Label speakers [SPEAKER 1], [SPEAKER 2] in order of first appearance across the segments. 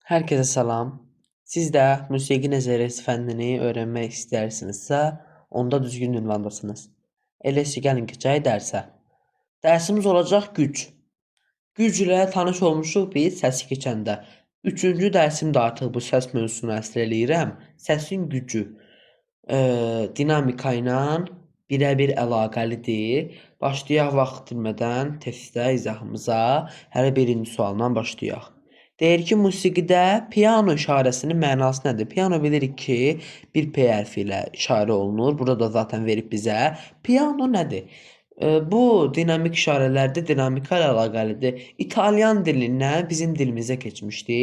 [SPEAKER 1] Herkese selam. Siz də musiqi nəzəriyyəsi fənnini öyrənmək istəyirsinizsə, onda düzgün ünvandasınız. Eləsə gəlin keçək dərsə. Dərsimiz olacaq güc. Güc ilə tanış olmuşuq biz səsi keçəndə. Üçüncü dərsimdə artıq bu səs mövzusunu həsr eləyirəm. Səsin gücü dinamika ilə birə-bir əlaqəlidir. Başlayaq vaxt itirmədən testdə izahımıza. Hələ birinci sualdan başlayaq. Deyir ki, musiqidə piano işarəsinin mənası nədir? Piano bilirik ki, bir P hərfi ilə işarə olunur. Burada da zaten verib bizə. Piano nədir? Bu dinamik işarələrdə dinamika ilə əlaqəlidir. İtalyan dilindən bizim dilimizə keçmişdi.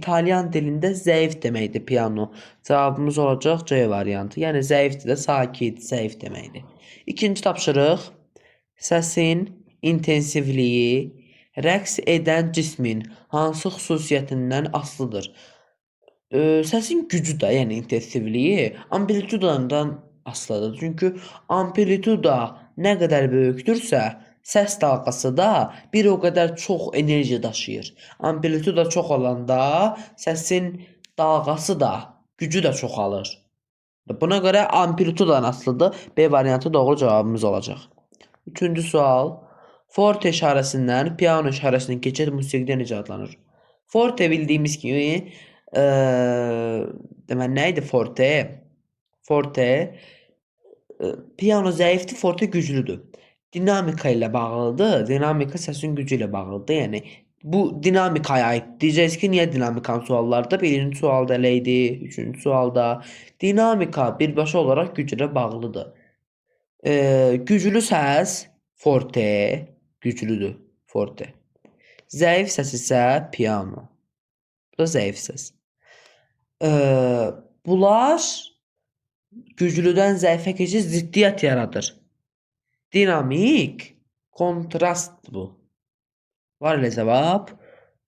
[SPEAKER 1] İtalyan dilində zəif deməkdir piano. Cavabımız olacaq C variantı. Yəni zəifdir də sakit, zəif deməkdir. İkinci tapşırıq. Səsin intensivliyi rəqs edən cismin hansı xüsusiyyətindən asılıdır? Səsin gücü də, yəni intensivliyi amplitudadan asılıdır. Çünki amplituda nə qədər böyükdürsə, səs dalğası da bir o qədər çox enerji daşıyır. Amplituda çox olanda səsin dalğası da, gücü də çoxalır. Buna görə amplitudadan asılıdır. B variantı doğru cavabımız olacaq. Üçüncü sual. Forte işarəsindən piano işarəsinin keçid musiqidə necə adlanır? Forte bildiyimiz kimi deməli nə idi forte? Forte piano zəifdir, forte güclüdür. Dinamika ilə bağlıdır. Dinamika səsin gücü ilə bağlıdır. Yəni bu dinamikaya aid. Deyəcəksiniz ki, niyə dinamikanın suallarda? Birinci sualda elə idi, üçüncü sualda. Dinamika birbaşa olaraq güclə bağlıdır. Güclü səs forte, güclüdür forte. Zəif səs isə piano. Bu da zəif səs. Bunlar güclüdən zəifə keçid ziddiyyət yaradır. Dinamik kontrast bu. Var elə cavab?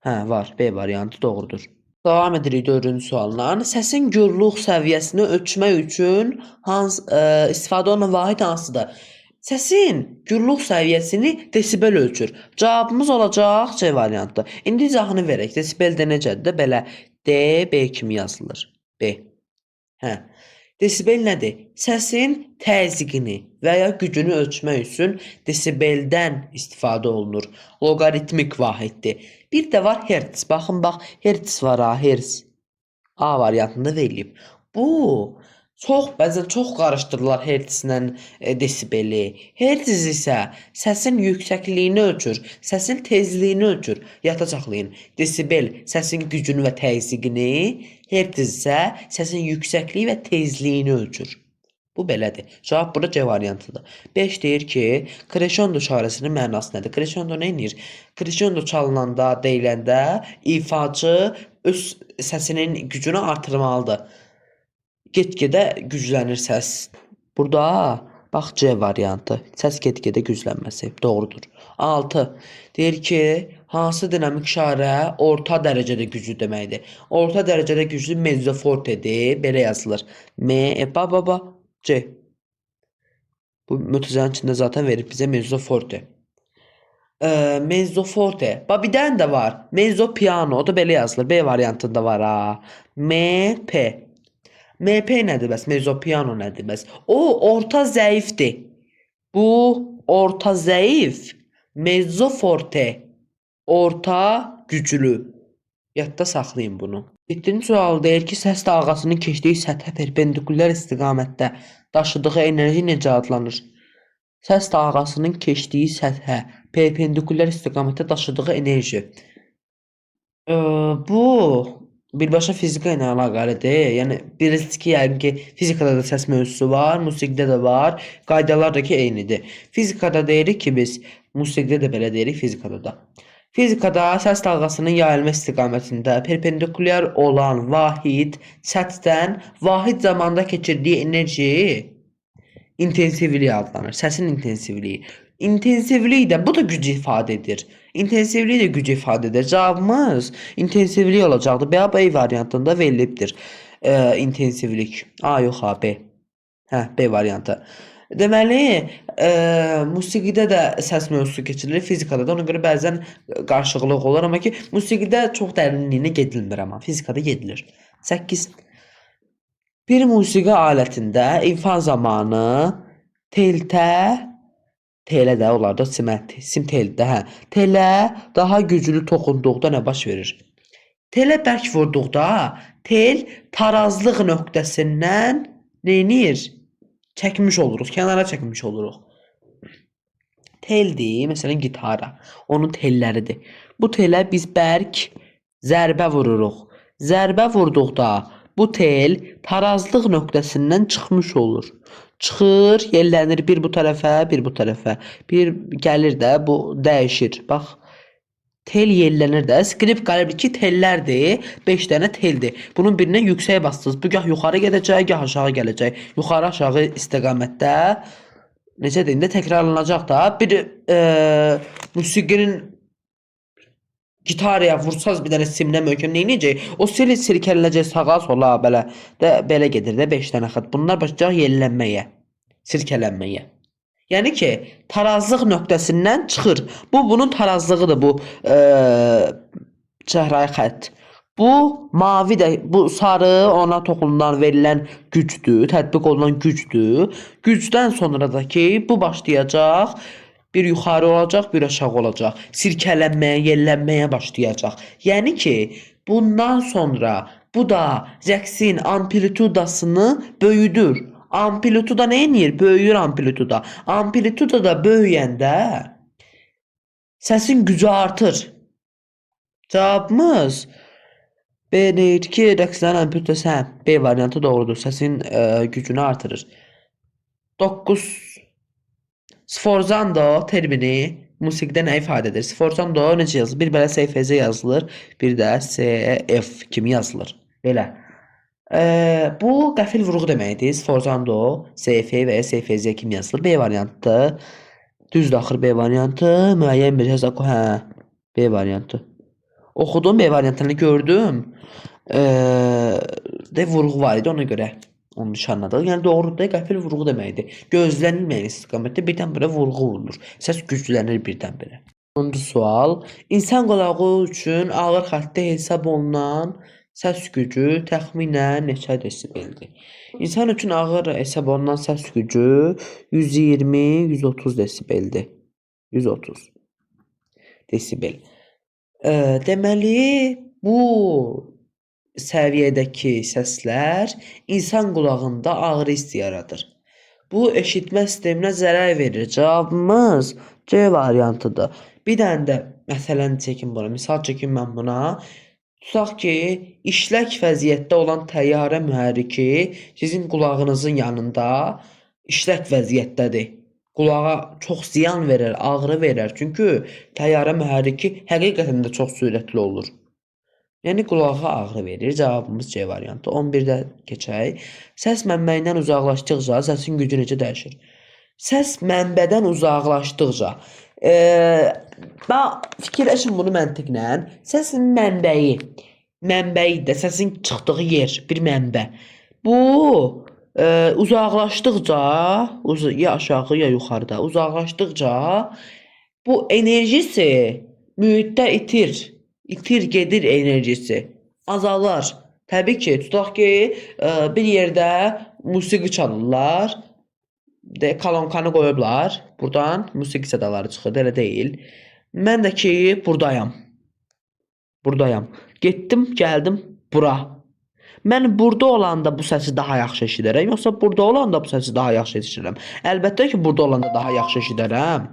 [SPEAKER 1] Hə, var. B variantı doğrudur. Davam edirik 4-cü sualdan. Səsin gürlük səviyyəsini ölçmək üçün istifadə olunan vahid hansıdır? Səsin gürlük səviyyəsini desibel ölçür. Cavabımız olacaq C variantı. İndi izahını verək. Desibel də necədir? Belə D, B kimi yazılır. B. Hə. Desibel nədir? Səsin təzyiqini və ya gücünü ölçmək üçün desibeldən istifadə olunur. Loqaritmik vahiddir. Bir də var hertz. Baxın, bax, hertz var ha, hertz. A variantında verilib. Bu bəzən çox qarışdırırlar hertzlə desibeli. Hertz isə səsin yüksəkliyini ölçür, səsin tezliyini ölçür. Yadda saxlayın. Desibel səsin gücünü və təzyiqini, hertz isə səsin yüksəkliyi və tezliyini ölçür. Bu belədir. Cavab burada C variantıdır. 5 deyir ki, crescendo işarəsinin mənası nədir? Crescendo nə edir? Crescendo çalınanda, deyiləndə ifaçı öz səsinin gücünü artırmalıdır. Get-gedə güclənir səs. Burada bax C variantı. Səs get-gedə güclənməsi doğrudur. 6. Deyir ki, hansı dinamik işarə orta dərəcədə güclü deməkdir? Orta dərəcədə güclü mezzo fortedir. Belə yazılır. C. Bu mütəzənin içində zaten verib bizə mezzo forte. Mezzo forte. Bir dənə də var. Mezzo piano. O da belə yazılır. B variantında var ha. MP. MP nədir bəs? Mezzo piano nədir bəs? O orta zəifdir. Bu orta zəif. Mezzo forte. Orta güclü. Yadda saxlayın bunu. 7-ci sual deyir ki, səs dalğasının keçdiyi səthə perpendikulyar istiqamətdə daşıdığı enerji necə adlanır? Səs dalğasının keçdiyi səthə perpendikulyar istiqamətdə daşıdığı enerji. Bu birbaşa fizika ilə əlaqəlidir. Yəni bilirsiniz ki, yəqin ki, fizikada da səs mövzusu var, musiqidə də var. Qaydalar da ki, eynidir. Fizikada deyirik ki, biz musiqidə də belə deyirik, fizikada da. Fizikada səs dalğasının yayılma istiqamətində perpendikulyar olan vahid səthdən vahid zamanda keçirdiyi enerji intensivliyi adlanır. Səsin intensivliyi. İntensivlik də bu da güc ifadə edir. İntensivlik də güc ifadə edir. Cavabımız intensivlik olacaqdır. B variantında verilibdir. İntensivlik. A yox ha B. Hə, B variantı. Deməli, musiqidə də səs mövzusu keçirilir, fizikada da. Ona görə bəzən qarşılıqlıq olur, amma ki, musiqidə çox dərinliyinə gedilmir, amma fizikada gedilir. 8. Bir musiqi alətində ifa zamanı teltə, telə də onlarda sim teldə, hə. Telə daha güclü toxunduqda nə baş verir? Telə bərk vurduqda tel tarazlıq nöqtəsindən neynir? Çəkmiş oluruq, kənara çəkmiş oluruq. Teldir, məsələn gitara, onun telləridir. Bu telə biz bərk zərbə vururuq. Zərbə vurduqda bu tel tarazlıq nöqtəsindən çıxmış olur. Çıxır, yellənir bir bu tərəfə, bir bu tərəfə. Bir gəlir də bu dəyişir. Bax, tel yellənir də. Skripka ki tellərdir. 5 dənə teldir. Bunun birinə yüksək basdınız. Bu gah yuxarı gedəcək, gah aşağı gələcək. Yuxarı aşağı istiqamətdə necə deyim də təkrarlanacaq da. Bir musiqinin gitaraya vursaz bir dənə simlə möhkəm neynəyəcək? O sirkələnəcək sağa sola belə gedir də 5 dənə xətt. Bunlar başlayacaq yellənməyə, sirkələnməyə. Yəni ki, tarazlıq nöqtəsindən çıxır. Bu bunun tarazlığıdır bu çəhrayı xətt. Bu mavi də, bu sarı ona toxunulan verilən gücdür, tətbiq olunan gücdür. Gücdən sonra da ki, bu başlayacaq, bir yuxarı olacaq, bir aşağı olacaq. Sirkələnməyə, yellənməyə başlayacaq. Yəni ki, bundan sonra bu da rəqsin amplitudasını böyüdür. Amplituda nə edir? Böyüyür amplituda. Amplituda da böyüyəndə səsin gücü artır. Cavabımız B deyir ki, rəqslərin amplitudası hə, B variantı doğrudur. Səsin gücünü artırır. 9. Sforzando termini musiqidə nə ifadə edir? Sforzando necə yazılır? Bir belə SFZ yazılır, bir də CF kimi yazılır. Belə. Bu qəfil vurğu deməkdir. Sforzando, SF və ya SFZ kimi yazılır. B variantı. Düzdür axır B variantı. Müəyyən bir hesab, hə, B variantı. Oxudum, B variantını gördüm. De vurğu var idi, ona görə onu nişanladıq. Yəni doğrudur da qəfil vurğu deməkdir. Gözlənilməyən istiqamətdə birdən-birə vurğu vurulur. Səs güclənir birdən-birə. 10-cu sual. İnsan qulağı üçün ağır xəttdə hesab olunan səs gücü təxminən neçə desibeldir? İnsan üçün ağır hesab olunan səs gücü 120-130 desibeldir. 130 desibel. Deməli, bu səviyyədəki səslər insan qulağında ağrı hissi yaradır. Bu eşitmə sisteminə zərər verir. Cavabımız C variantıdır. Bir dənə də məsələn çəkin buna. Misal çəkin mən buna. Tutaq ki, işlək vəziyyətdə olan təyyarə mühərriki sizin qulağınızın yanında işlək vəziyyətdədir. Qulağa çox ziyan verər, ağrı verər. Çünki təyyarə mühərriki həqiqətən də çox sürətli olur. Yəni qulağa ağrı verir. Cavabımız C variantı. 11-də keçək. Səs mənbəyindən uzaqlaşdıqca səsin gücü necə dəyişir? Səs mənbədən uzaqlaşdıqca. Fikirləşin bunu məntiqlə. Səsin mənbəyi də səsin çıxdığı yer, bir mənbə. Bu uzaqlaşdıqca, ya aşağı ya yuxarıda uzaqlaşdıqca bu enerjisi mühitdə itir gedir enerjisi, azalır. Təbii ki, tutaq ki, bir yerdə musiqi çalırlar, kolonkanı qoyublar, buradan musiqi sədaları çıxır, elə deyil. Mən də ki, buradayam, getdim, gəldim bura. Mən burada olanda bu səsi daha yaxşı eşidərəm, yoxsa burada olanda bu səsi daha yaxşı eşidərəm? Əlbəttə ki, burada olanda daha yaxşı eşidərəm.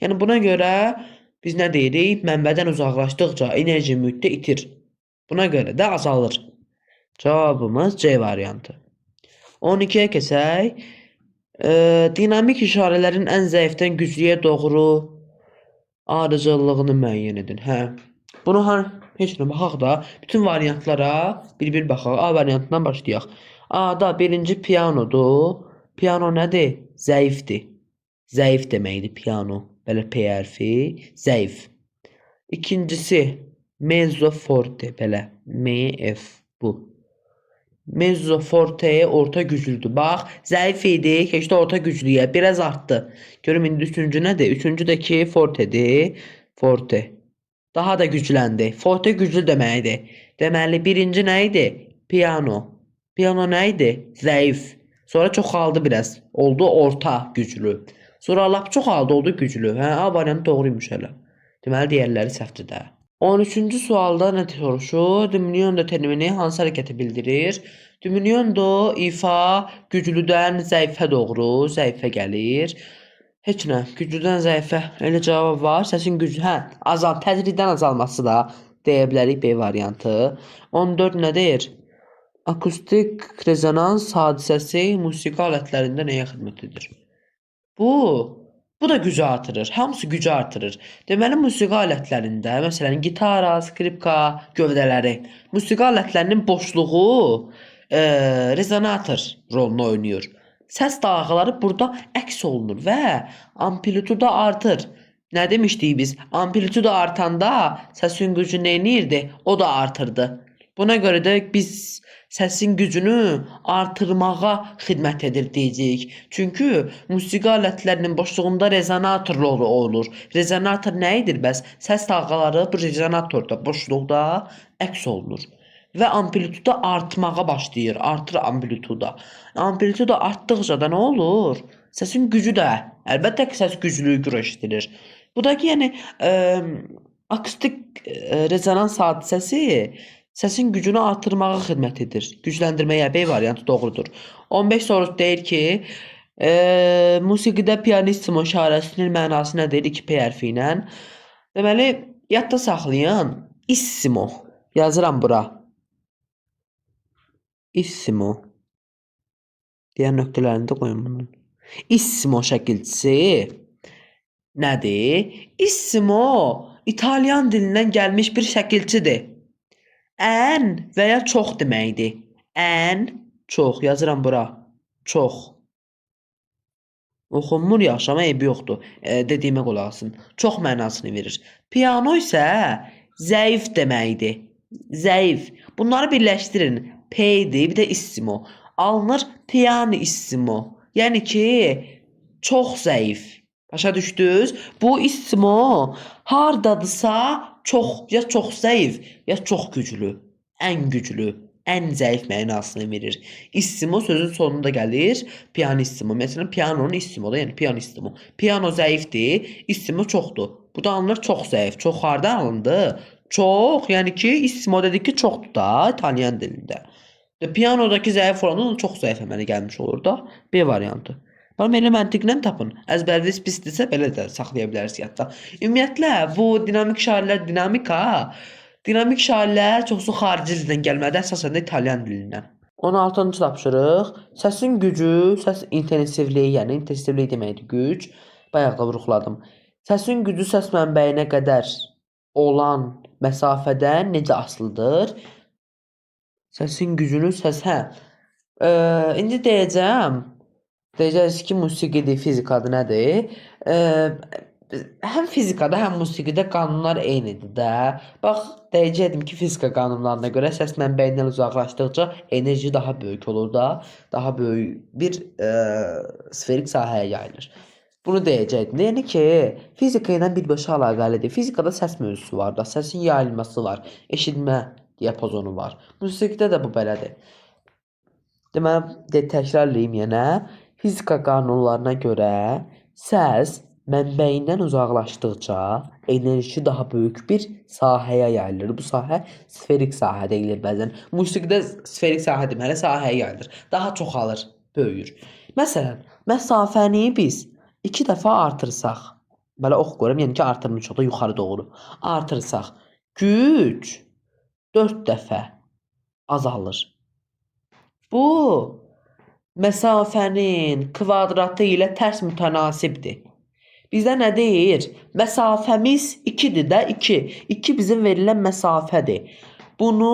[SPEAKER 1] Yəni buna görə biz nə deyirik? Mənbədən uzaqlaşdıqca enerji mühitdə itir. Buna görə də azalır. Cavabımız C variantı. 12-yə keçək. Dinamik işarələrin ən zəifdən güclüyə doğru arıcıllığını müəyyən edin. Hə. Bunu heç nə baxaq da, bütün variantlara bir-bir baxaq. A variantından başlayaq. A-da birinci pianodur. Piano nədir? Zəifdir. Zəif deməkdir piano. Belə P hərfi, zəif. İkincisi mezzo forte, belə M, F bu. Mezzo forte orta güclüdür. Bax, zəif idi, keçdi orta güclüyə, biraz artdı. Görüm indi üçüncü nədir? Üçüncü də ki fortedir. Forte. Daha da gücləndi. Forte güclü deməkdir. Deməli birinci nə idi? Piano. Piano nə idi? Zəif. Sonra çoxaldı biraz. Oldu orta güclü. Sonra lap çoxaldı, oldu güclü. Hə, A variantı doğruymuş hələ. Deməli digərləri səhvdir də. 13-cü sualda nə soruşur? Diminuendo termini hansı hərəkəti bildirir? Diminuendo ifa güclüdən zəifə doğru, zəifə gəlir. Heç nə, güclüdən zəifə. Elə cavab var. Səsin gücü, hə, tədricdən azalması da deyə bilərik B variantı. 14 nə deyir? Akustik rezonans hadisəsi musiqi alətlərində nəyə xidmət edir? Bu da gücü artırır. Hamısı gücü artırır. Deməli musiqi alətlərində, məsələn, gitara, skripka gövdələri, musiqi alətlərinin boşluğu rezonator rolunu oynayır. Səs dalğaları burada əks olunur və amplituda artır. Nə demişdik biz? Amplituda artanda səsin gücü nə edirdi? O da artırdı. Buna görə də biz səsin gücünü artırmağa xidmət edir deyəcəyik. Çünki musiqi alətlərinin boşluğunda rezonator rolu olur. Rezonator nə edir bəs? Səs dalğaları bu rezonatorda, boşluqda əks olunur. Və amplituda artmağa başlayır. Artır amplituda. Amplituda artdıqca da nə olur? Səsin gücü də, əlbəttə ki, səs güclüyü gücləndirir. Bu da ki, yəni akustik rezonans hadisəsi səsin gücünü artırmağa xidmət edir. Gücləndirməyə B variantı doğrudur. 15 soru deyir ki, musiqidə pianissimo işarəsinin mənası nədir? 2P hərfi ilə. Deməli, yadda saxlayan issimo. Yazıram bura. Issimo. Digər nöqtələrini də qoyun bunun. Issimo şəkilçisi nədir? Issimo İtalyan dilindən gəlmiş bir şəkilçidir. Ən və ya çox deməkdir. Ən, çox. Yazıram bura. Çox. Oxunmur yaxşı, amma eybi yoxdur. Dediyimə qulaq asın. Çox mənasını verir. Piano isə zəif deməkdir. Zəif. Bunları birləşdirin. P-dir, bir də issimo. Alınır pianissimo. Yəni ki, çox zəif. Başa düşdünüz? Bu issimo hardadısa ya çox zəif, ya çox güclü. Ən güclü, ən zəif mənasını verir. Issimo sözün sonunda gəlir. Pianissimo. Məsələn, pianonun issimo da, yəni pianissimo. Piano zəifdir, issimo çoxdur. Bu da alınır çox zəif. Çox harda alındı? Çox, yəni ki, issimo dedik ki, çoxdur da İtalyan dilində. Pianodakı zəif olanın çox zəif əmələ gəlmiş olur da. B variantı. Bax, elə məntiqlə tapın. Əzbəriniz pisdirsə, belə də saxlaya bilərsiniz yadda. Ümumiyyətlə, bu dinamik şairlər, dinamik şairlər çoxsu xarici dildən gəlmədə, əsasən də İtalyan dilindən. 16-cı tapşırıq. Səsin gücü, səs intensivliyi, yəni intensivliyi deməkdir, güc. Bayaq da vurğuladım. Səsin gücü səs mənbəyinə qədər olan məsafədən necə asılıdır? Səsin gücünü indi deyəcəm. Deyəcəksiniz ki, musiqidir, fizikadır, nədir? Həm fizikada, həm musiqidə qanunlar eynidir də. Bax, deyəcəkdim ki, fizika qanunlarına görə səs mənbəyindən uzaqlaşdıqca enerji daha böyük olur da, daha böyük bir sferik sahəyə yayılır. Bunu deyəcəkdim. Yəni ki, fizika ilə birbaşa əlaqəlidir. Fizikada səs mövzusu var da, səsin yayılması var, eşitmə diapazonu var. Musiqidə də bu belədir. Deməli, təkrarlayım yenə. Fizika qanunlarına görə səs mənbəyindən uzaqlaşdıqca enerji daha böyük bir sahəyə yayılır. Bu sahə sferik sahə deyilir bəzən. Musiqidə sferik sahə deməli sahəyə yayılır. Daha çoxalır, böyüyür. Məsələn, məsafəni biz 2 dəfə artırsaq, belə ox qoyuram, yəni ki, artırmışıq da yuxarı doğru. Artırsaq, güc 4 dəfə azalır. Bu məsafənin kvadratı ilə tərs mütənasibdir. Bizdə nə deyir? Məsafəmiz 2-dir də, 2. 2 bizim verilən məsafədir. Bunu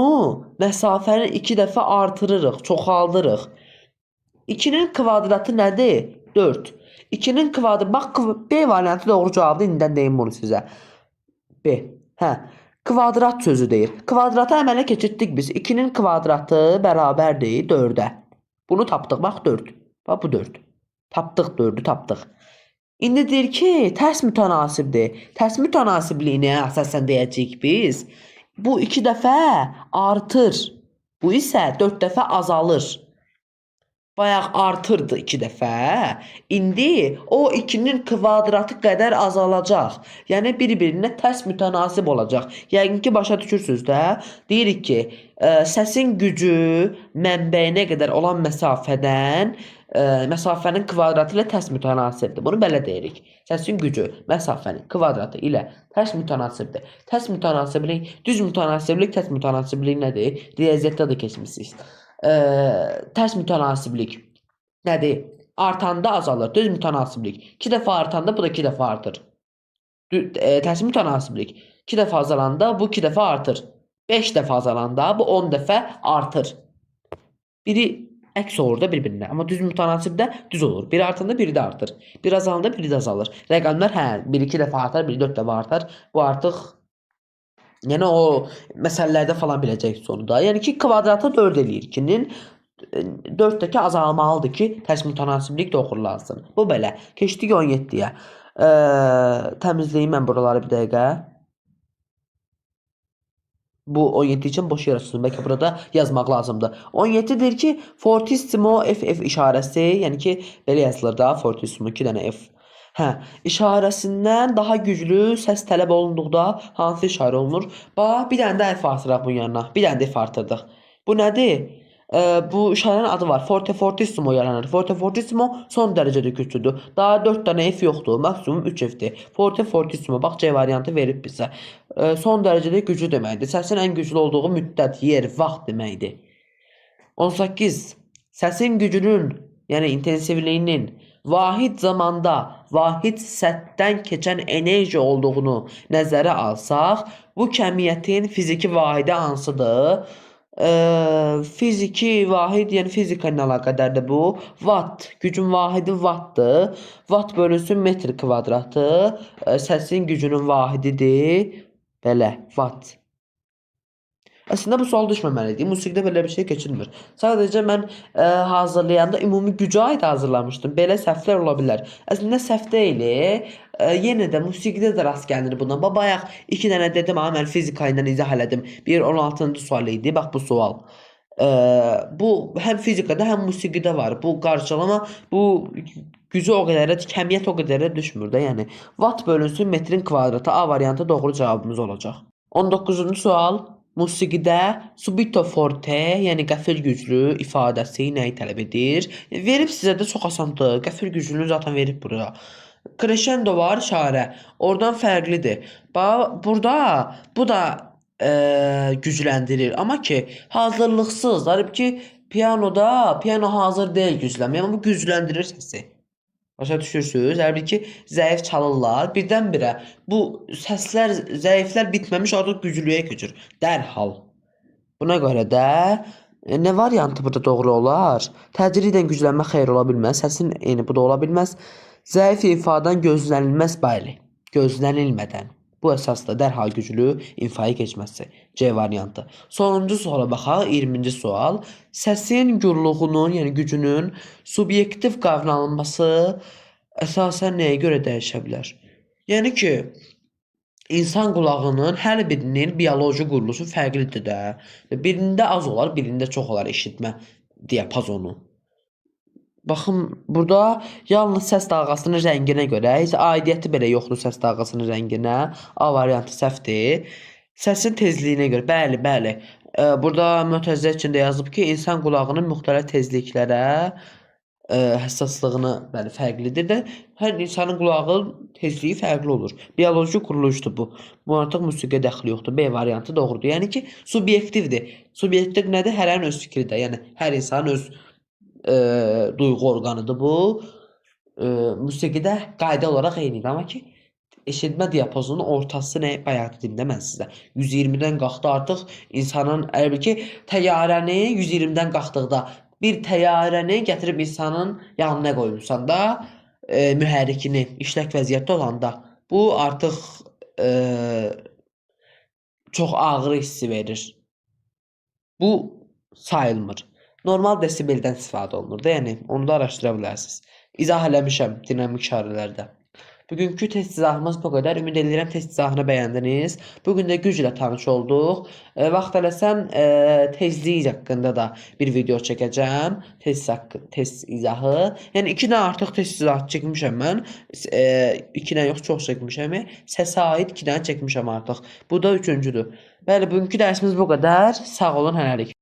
[SPEAKER 1] məsafəni 2 dəfə artırırıq, çoxaldırıq. 2-nin kvadratı nədir? 4. 2-nin kvadratı, bax, B variantı doğru cavabdır. İndən deyim bunu sizə. B. Hə. Kvadrat sözü deyir. Kvadratı əmələ keçirtdik biz. 2'nin kvadratı bərabərdir 4'ə. Bunu tapdıq. Bax 4. Bax bu 4. Tapdıq 4'ü tapdıq. İndi deyir ki, tərs mütənasibdir. Tərs mütənasibliyinə əsasən deyəcəyik biz. Bu 2 dəfə artır. Bu isə 4 dəfə azalır. Bayaq artırdı 2 dəfə. İndi o 2'nin kvadratı qədər azalacaq. Yəni bir-birinə tərs mütənasib olacaq. Yəqin ki başa düşürsüz də. Deyirik ki, səsin gücü mənbəyinə qədər olan məsafənin kvadratı ilə tərs mütənasibdir. Bunu belə deyirik. Səsin gücü məsafənin kvadratı ilə tərs mütənasibdir. Tərs mütənasiblik, düz mütənasiblik, tərs mütənasiblik nədir? Riyaziyyatda da keçmişsiniz. Tərs mütənasiblik nədir? Artanda azalır. Düz mütənasiblik 2 dəfə artanda bu da 2 dəfə artır. Tərs mütənasiblik 2 dəfə azalanda bu 2 dəfə artır. 5 dəfə azalanda bu 10 dəfə artır. Biri əks olur da bir-birinə. Amma düz mütənasibdə düz olur. Biri artanda biri də artır. Biri azalanda biri də azalır. Rəqəmlər biri 2 dəfə artar, biri 4 dəfə artar. Bu artıq yəni o məsələlərdə falan biləcəksiniz onu da. Yəni ki kvadratı 4 eləyir. 2'nin 4'dəki azalmalıdır ki, tərs mütənasiblik doğrulansın. Bu belə. Keçdik 17'yə. Təmizləyim mən buraları bir dəqiqə. Bu 17 için boş yer açılsın. Belki burada yazmaq lazımdır. 17 deyir ki, fortissimo FF işarəsi, yəni ki, belə yazılır da, fortissimo 2 dənə F. İşarəsindən daha güclü səs tələb olunduqda hansı işarə olunur? Bax, bir dənə də F artıraq bunun yanına. Bir dənə də F artırdıq. Bu nədir? Bu işarənin adı var. Fortissimo yaranır. Fortissimo son dərəcədə güclüdür. Daha 4 dənə F yoxdur. Maksimum 3 F'dir. Fortissimo. Bax, C variantı verib bizə. Son dərəcədə güclü deməkdir. Səsin ən güclü olduğu müddət, yer, vaxt deməkdir. 18. Səsin gücünün, yəni intensivliyinin vahid zamanda, vahid səthdən keçən enerji olduğunu nəzərə alsaq, bu kəmiyyətin fiziki vahidi hansıdır? Fiziki vahid, yəni fizika ilə əlaqədardır bu. Watt, gücün vahidi wattdır. Watt bölünsün metr kvadratı. Səsin gücünün vahididir. Belə, watt. Əslində bu sual düşməməlidir. Musiqidə belə bir şey keçilmir. Sadəcə mən hazırlayanda ümumi gücə aid hazırlamışdım. Belə səhvlər ola bilər. Əslində səhv deyil. Yenə də musiqidə də rast gəlinir buna. Bayaq 2 dənə dedim, amma mən fizika ilə izah elədim. Bir 16-cı sual idi. Bax bu sual. Bu həm fizikada, həm musiqidə var. Bu qarşılama, bu gücü o qədər, kəmiyyət o qədər düşmür də. Yəni watt bölünsün metrin kvadratı. A variantı doğru cavabımız olacaq. 19-cu sual. Musiqidə subito forte, yəni qəfil güclü ifadəsi nəyi tələb edir? Verib sizə də çox asandır. Qəfil güclünü zaten verib buraya. Crescendo var, işarə. Oradan fərqlidir. Burada bu da gücləndirir. Amma ki hazırlıqsız. Halbuki piano hazır deyil güclənmə. Amma bu gücləndirir səsi. Başa düşürsünüz? Halbuki zəif çalırlar. Birdən-birə bu səslər, zəiflər bitməmiş artıq güclüyə köçür. Dərhal. Buna görə də nə variantı burada doğru olar? Tədricən güclənmə xeyir ola bilməz. Səsin bu da ola bilməz. Zəif ifadən gözlənilməz bəli. Gözlənilmədən. Bu əsasda dərhal güclü ifaya keçməsi. C variantı. Sonuncu suala baxaq. 20-ci sual. Səsin gürlüğünün, yəni gücünün subyektiv qavranılması əsasən nəyə görə dəyişə bilər? Yəni ki, insan qulağının hər birinin bioloji quruluşu fərqlidir də. Birində az olar, birində çox olar eşitmə diapazonu. Baxın, burada yalnız səs dalğasının rənginə görə, heç aidiyyəti belə yoxdur səs dalğasının rənginə. A variantı səhvdir. Səsin tezliyinə görə, bəli. Burada mötərizə içində yazıb ki, insan qulağının müxtəlif tezliklərə həssaslığını fərqlidir də. Hər insanın qulağının tezliyi fərqli olur. Bioloji quruluşdur bu. Bu artıq musiqiyə dəxli yoxdur. B variantı doğrudur. Yəni ki, subyektivdir. Subyektiv nədir? Hərənin öz fikridir. Yəni, hər insanın öz duyğu orqanıdır bu. Musiqidə qayda olaraq eynidir. Amma ki, eşitmə diapazonunun ortası nə? Bayaq dedim də mən sizə. 120-dən qalxdı artıq insanın, əlbəttə ki, təyyarəni 120-dən qalxdıqda bir təyyarəni gətirib insanın yanına qoyursan da mühərrikini işlək vəziyyətdə olanda bu artıq çox ağır hissi verir. Bu sayılmır. Normal desibeldən istifadə olunur da, yəni onu da araşdıra bilərsiniz. İzah eləmişəm dinamik işarələrdə. Bugünkü test izahımız bu qədər. Ümid edirəm test izahını bəyəndiniz. Bugün də güclə tanış olduq. Vaxt eləsəm tezlik haqqında da bir video çəkəcəm. Test izahı. Yəni 2-dən artıq test izahı çəkmişəm mən. 2-dən yox, çox çəkmişəm. Səsə aid 2-dən çəkmişəm artıq. Bu da 3-cüdür. Bəli, bugünkü dərsimiz bu qədər. Sağ olun, hələlik.